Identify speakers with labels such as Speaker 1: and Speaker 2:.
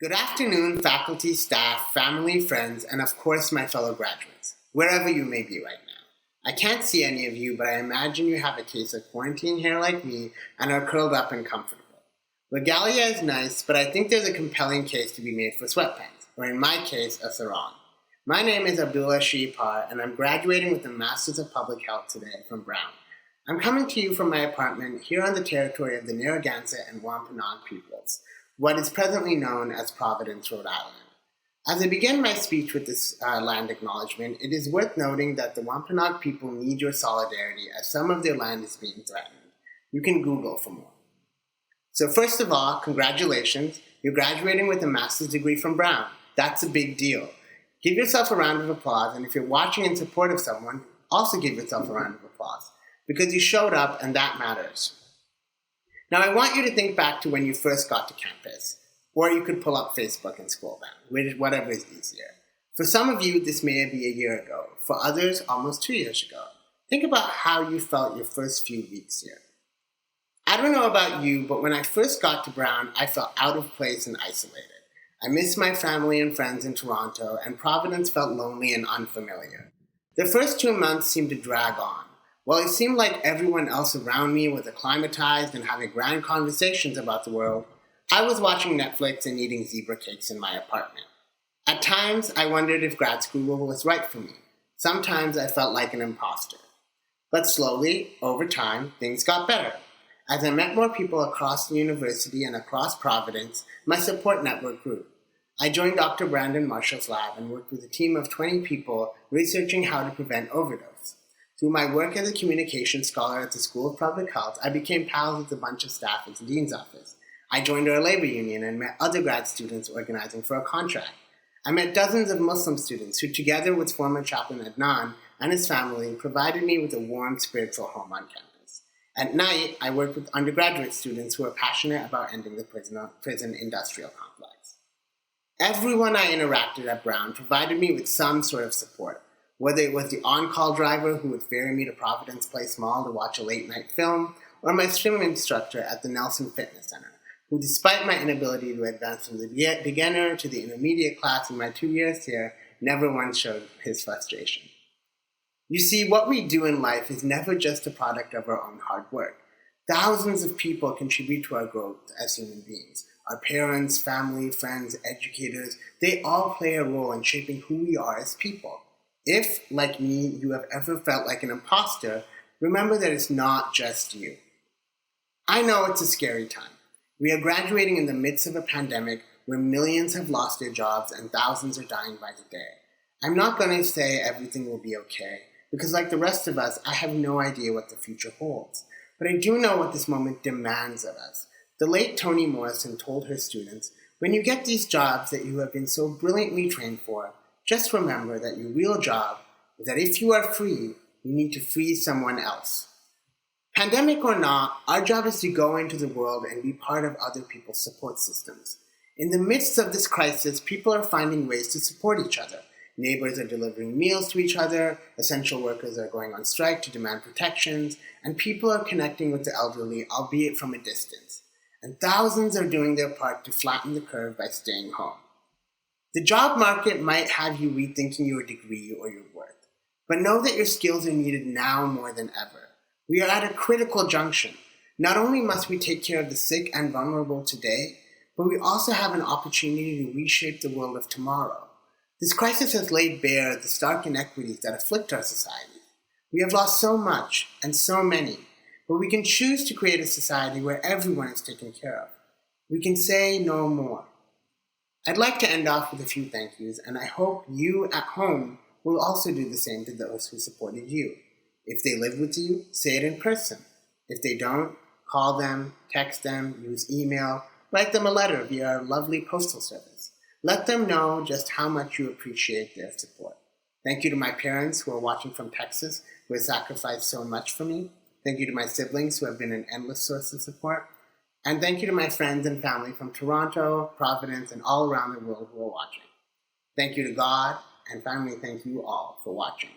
Speaker 1: Good afternoon, faculty, staff, family, friends, and of course my fellow graduates, wherever you may be right now. I can't see any of you, but I imagine you have a case of quarantine hair like me and are curled up and comfortable. Regalia is nice, but I think there's a compelling case to be made for sweatpants, or in my case, a sarong. My name is Abdullah Shihipar, and I'm graduating with a Master's of Public Health today from Brown. I'm coming to you from my apartment here on the territory of the Narragansett and Wampanoag peoples, what is presently known as Providence, Rhode Island. As I begin my speech with this land acknowledgement, it is worth noting that the Wampanoag people need your solidarity as some of their land is being threatened. You can Google for more. So first of all, congratulations. You're graduating with a master's degree from Brown. That's a big deal. Give yourself a round of applause, and if you're watching in support of someone, also give yourself a round of applause, because you showed up and that matters. Now, I want you to think back to when you first got to campus, or you could pull up Facebook and scroll down, whatever is easier. For some of you, this may be a year ago. For others, almost 2 years ago. Think about how you felt your first few weeks here. I don't know about you, but when I first got to Brown, I felt out of place and isolated. I missed my family and friends in Toronto, and Providence felt lonely and unfamiliar. The first 2 months seemed to drag on. While it seemed like everyone else around me was acclimatized and having grand conversations about the world, I was watching Netflix and eating zebra cakes in my apartment. At times, I wondered if grad school was right for me. Sometimes I felt like an imposter. But slowly, over time, things got better. As I met more people across the university and across Providence, my support network grew. I joined Dr. Brandon Marshall's lab and worked with a team of 20 people researching how to prevent overdose. Through my work as a communications scholar at the School of Public Health, I became pals with a bunch of staff at the Dean's office. I joined our labor union and met other grad students organizing for a contract. I met dozens of Muslim students who, together with former chaplain Adnan and his family, provided me with a warm spiritual home on campus. At night, I worked with undergraduate students who are passionate about ending the prison industrial complex. Everyone I interacted at Brown provided me with some sort of support. Whether it was the on-call driver who would ferry me to Providence Place Mall to watch a late-night film, or my swim instructor at the Nelson Fitness Center, who, despite my inability to advance from the beginner to the intermediate class in my 2 years here, never once showed his frustration. You see, what we do in life is never just a product of our own hard work. Thousands of people contribute to our growth as human beings. Our parents, family, friends, educators, they all play a role in shaping who we are as people. If, like me, you have ever felt like an imposter, remember that it's not just you. I know it's a scary time. We are graduating in the midst of a pandemic where millions have lost their jobs and thousands are dying by the day. I'm not going to say everything will be okay, because like the rest of us, I have no idea what the future holds. But I do know what this moment demands of us. The late Toni Morrison told her students, when you get these jobs that you have been so brilliantly trained for, just remember that your real job is that if you are free, you need to free someone else. Pandemic or not, our job is to go into the world and be part of other people's support systems. In the midst of this crisis, people are finding ways to support each other. Neighbors are delivering meals to each other, essential workers are going on strike to demand protections, and people are connecting with the elderly, albeit from a distance. And thousands are doing their part to flatten the curve by staying home. The job market might have you rethinking your degree or your worth, but know that your skills are needed now more than ever. We are at a critical junction. Not only must we take care of the sick and vulnerable today, but we also have an opportunity to reshape the world of tomorrow. This crisis has laid bare the stark inequities that afflict our society. We have lost so much and so many, but we can choose to create a society where everyone is taken care of. We can say no more. I'd like to end off with a few thank yous, and I hope you at home will also do the same to those who supported you. If they live with you, say it in person. If they don't, call them, text them, use email, write them a letter via our lovely postal service. Let them know just how much you appreciate their support. Thank you to my parents who are watching from Texas, who have sacrificed so much for me. Thank you to my siblings who have been an endless source of support. And thank you to my friends and family from Toronto, Providence, and all around the world who are watching. Thank you to God, and finally, thank you all for watching.